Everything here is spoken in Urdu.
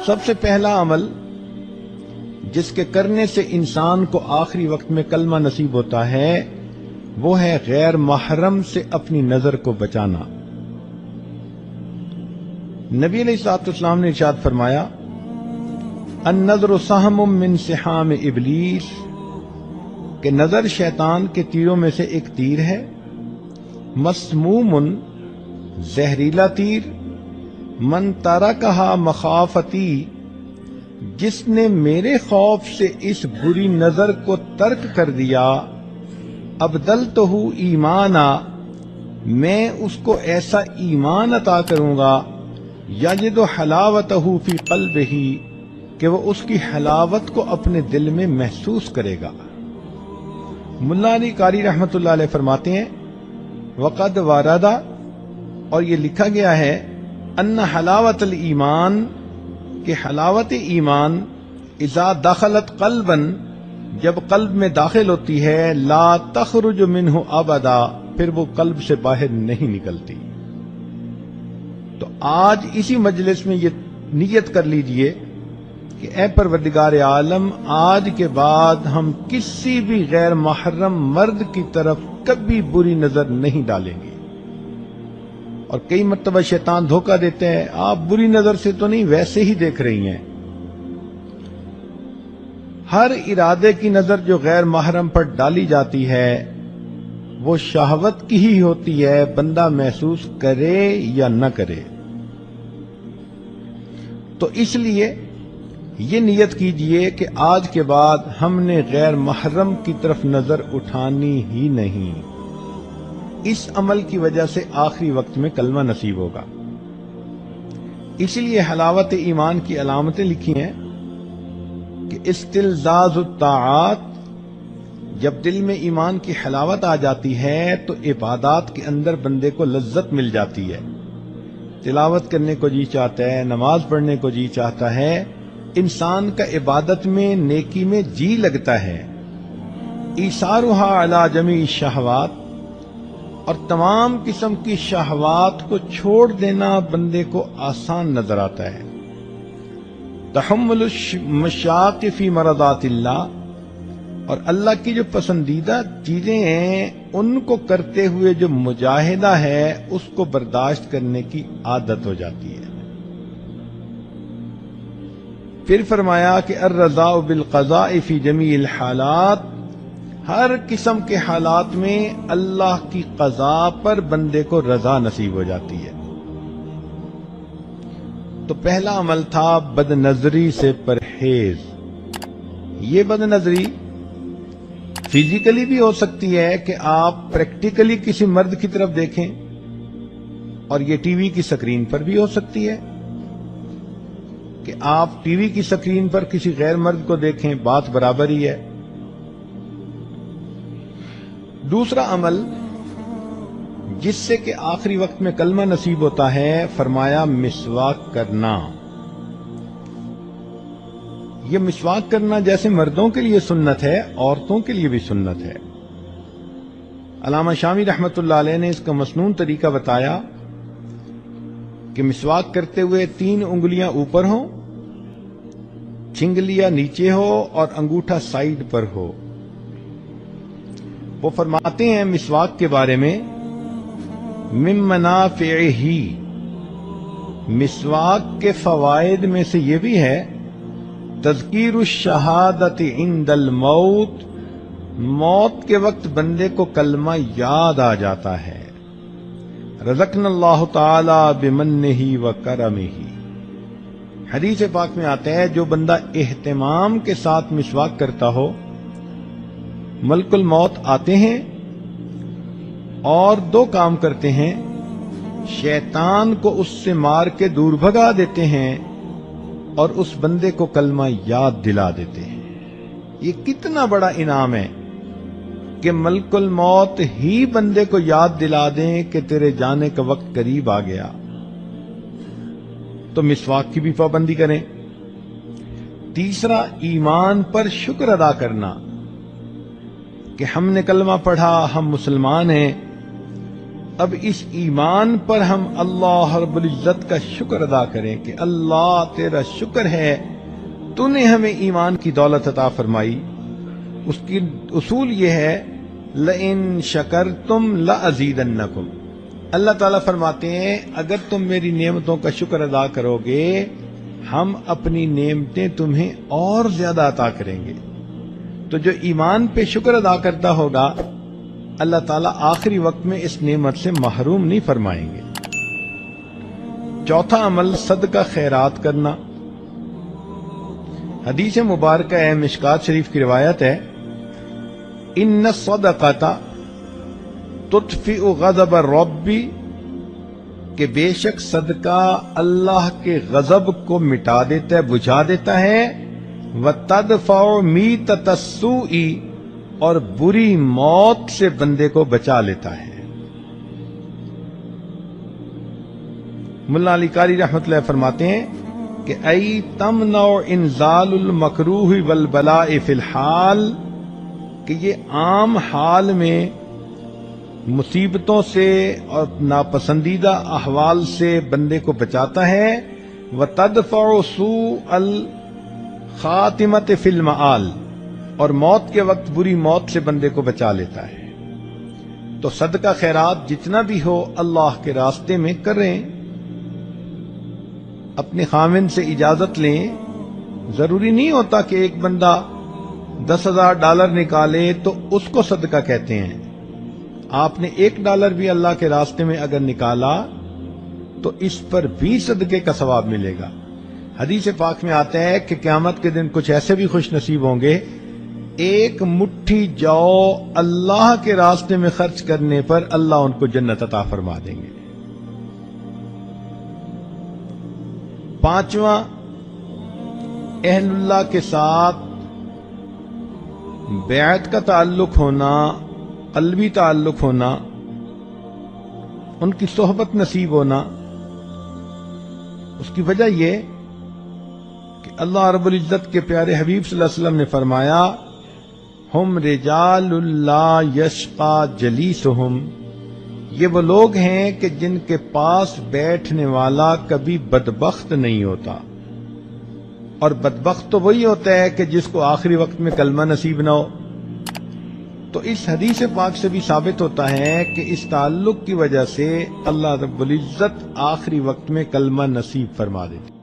سب سے پہلا عمل جس کے کرنے سے انسان کو آخری وقت میں کلمہ نصیب ہوتا ہے وہ ہے غیر محرم سے اپنی نظر کو بچانا۔ نبی علیہ الصلوۃ والسلام نے ارشاد فرمایا النظر سہم من سہام ابلیس، کہ نظر شیطان کے تیروں میں سے ایک تیر ہے، مسموم زہریلا تیر، من ترکہا مخافتی، جس نے میرے خوف سے اس بری نظر کو ترک کر دیا، ابدلتہ ایمانا، میں اس کو ایسا ایمان عطا کروں گا، یجد حلاوتہ فی قلبہ، کہ وہ اس کی حلاوت کو اپنے دل میں محسوس کرے گا۔ ملا علی قاری رحمۃ اللہ علیہ فرماتے ہیں وقد واردا، اور یہ لکھا گیا ہے ان حلاوت الایمان، کہ حلاوت ایمان اذا دخلت قلبا، جب قلب میں داخل ہوتی ہے، لا تخرج منہ ابدا، پھر وہ قلب سے باہر نہیں نکلتی۔ تو آج اسی مجلس میں یہ نیت کر لیجئے کہ اے پروردگار عالم، آج کے بعد ہم کسی بھی غیر محرم مرد کی طرف کبھی بری نظر نہیں ڈالیں گے۔ اور کئی مرتبہ شیطان دھوکہ دیتے ہیں، آپ بری نظر سے تو نہیں، ویسے ہی دیکھ رہی ہیں۔ ہر ارادے کی نظر جو غیر محرم پر ڈالی جاتی ہے وہ شہوت کی ہی ہوتی ہے، بندہ محسوس کرے یا نہ کرے۔ تو اس لیے یہ نیت کیجئے کہ آج کے بعد ہم نے غیر محرم کی طرف نظر اٹھانی ہی نہیں۔ اس عمل کی وجہ سے آخری وقت میں کلمہ نصیب ہوگا۔ اس لیے حلاوت ایمان کی علامتیں لکھی ہیں کہ استلذاذ الطاعات، جب دل میں ایمان کی حلاوت آ جاتی ہے تو عبادات کے اندر بندے کو لذت مل جاتی ہے، تلاوت کرنے کو جی چاہتا ہے، نماز پڑھنے کو جی چاہتا ہے، انسان کا عبادت میں نیکی میں جی لگتا ہے۔ ایثارھا علی جمیع الشہوات، اور تمام قسم کی شہوات کو چھوڑ دینا بندے کو آسان نظر آتا ہے۔ تحمل المشاق فی مرضات اللہ، اور اللہ کی جو پسندیدہ چیزیں ہیں ان کو کرتے ہوئے جو مجاہدہ ہے اس کو برداشت کرنے کی عادت ہو جاتی ہے۔ پھر فرمایا کہ الرضا بالقضاء فی جمیع الحالات، ہر قسم کے حالات میں اللہ کی قضاء پر بندے کو رضا نصیب ہو جاتی ہے۔ تو پہلا عمل تھا بد نظری سے پرہیز۔ یہ بد نظری فزیکلی بھی ہو سکتی ہے کہ آپ پریکٹیکلی کسی مرد کی طرف دیکھیں، اور یہ ٹی وی کی سکرین پر بھی ہو سکتی ہے کہ آپ ٹی وی کی سکرین پر کسی غیر مرد کو دیکھیں، بات برابر ہی ہے۔ دوسرا عمل جس سے کہ آخری وقت میں کلمہ نصیب ہوتا ہے، فرمایا مسواک کرنا۔ یہ مسواک کرنا جیسے مردوں کے لیے سنت ہے، عورتوں کے لیے بھی سنت ہے۔ علامہ شامی رحمۃ اللہ علیہ نے اس کا مسنون طریقہ بتایا کہ مسواک کرتے ہوئے 3 انگلیاں اوپر ہوں، چنگلیاں نیچے ہو اور انگوٹھا سائیڈ پر ہو۔ وہ فرماتے ہیں مسواک کے بارے میں من منافعہ، مسواک کے فوائد میں سے یہ بھی ہے تذکیر الشہادت عند الموت، موت کے وقت بندے کو کلمہ یاد آ جاتا ہے۔ رزقنا اللہ تعالی بمنہ وکرمہ، حدیث پاک میں آتا ہے جو بندہ اہتمام کے ساتھ مسواک کرتا ہو، ملک الموت آتے ہیں اور 2 کام کرتے ہیں، شیطان کو اس سے مار کے دور بھگا دیتے ہیں اور اس بندے کو کلمہ یاد دلا دیتے ہیں۔ یہ کتنا بڑا انعام ہے کہ ملک الموت ہی بندے کو یاد دلا دیں کہ تیرے جانے کا وقت قریب آ گیا۔ تو مسواک کی بھی پابندی کریں۔ تیسرا، ایمان پر شکر ادا کرنا کہ ہم نے کلمہ پڑھا، ہم مسلمان ہیں، اب اس ایمان پر ہم اللہ رب العزت کا شکر ادا کریں کہ اللہ تیرا شکر ہے تو نے ہمیں ایمان کی دولت عطا فرمائی۔ اس کی اصول یہ ہے لئن شکرتم لازیدنکم، اللہ تعالیٰ فرماتے ہیں اگر تم میری نعمتوں کا شکر ادا کرو گے ہم اپنی نعمتیں تمہیں اور زیادہ عطا کریں گے۔ تو جو ایمان پہ شکر ادا کرتا ہوگا اللہ تعالیٰ آخری وقت میں اس نعمت سے محروم نہیں فرمائیں گے۔ چوتھا عمل صدقہ خیرات کرنا۔ حدیث مبارکہ ہے، مشکات شریف کی روایت ہے، ان الصدقۃ تطفئ غضب الرب، کہ بے شک صدقہ اللہ کے غضب کو مٹا دیتا ہے، بجھا دیتا ہے، وتدفع میتۃ السوء، اور بری موت سے بندے کو بچا لیتا ہے۔ ملا علی قاری رحمۃ اللہ فرماتے ہیں کہ ای تمنع انزال المکروہ والبلاء فی الحال، کہ یہ عام حال میں مصیبتوں سے اور ناپسندیدہ احوال سے بندے کو بچاتا ہے، وتدفع سوء الخاتمۃ فی المآل، اور موت کے وقت بری موت سے بندے کو بچا لیتا ہے۔ تو صدقہ خیرات جتنا بھی ہو اللہ کے راستے میں کریں، اپنے خامن سے اجازت لیں۔ ضروری نہیں ہوتا کہ ایک بندہ $10,000 نکالے تو اس کو صدقہ کہتے ہیں۔ آپ نے $1 بھی اللہ کے راستے میں اگر نکالا تو اس پر بھی صدقے کا ثواب ملے گا۔ حدیث پاک میں آتا ہے کہ قیامت کے دن کچھ ایسے بھی خوش نصیب ہوں گے، ایک مٹھی جو اللہ کے راستے میں خرچ کرنے پر اللہ ان کو جنت عطا فرما دیں گے۔ پانچواں، اہل اللہ کے ساتھ بیعت کا تعلق ہونا، قلبی تعلق ہونا، ان کی صحبت نصیب ہونا۔ اس کی وجہ یہ کہ اللہ رب العزت کے پیارے حبیب صلی اللہ علیہ وسلم نے فرمایا ہم رجال لا یشقی جلیسہم، یہ وہ لوگ ہیں کہ جن کے پاس بیٹھنے والا کبھی بدبخت نہیں ہوتا، اور بدبخت تو وہی ہوتا ہے کہ جس کو آخری وقت میں کلمہ نصیب نہ ہو۔ تو اس حدیث پاک سے بھی ثابت ہوتا ہے کہ اس تعلق کی وجہ سے اللہ رب العزت آخری وقت میں کلمہ نصیب فرما دیتے۔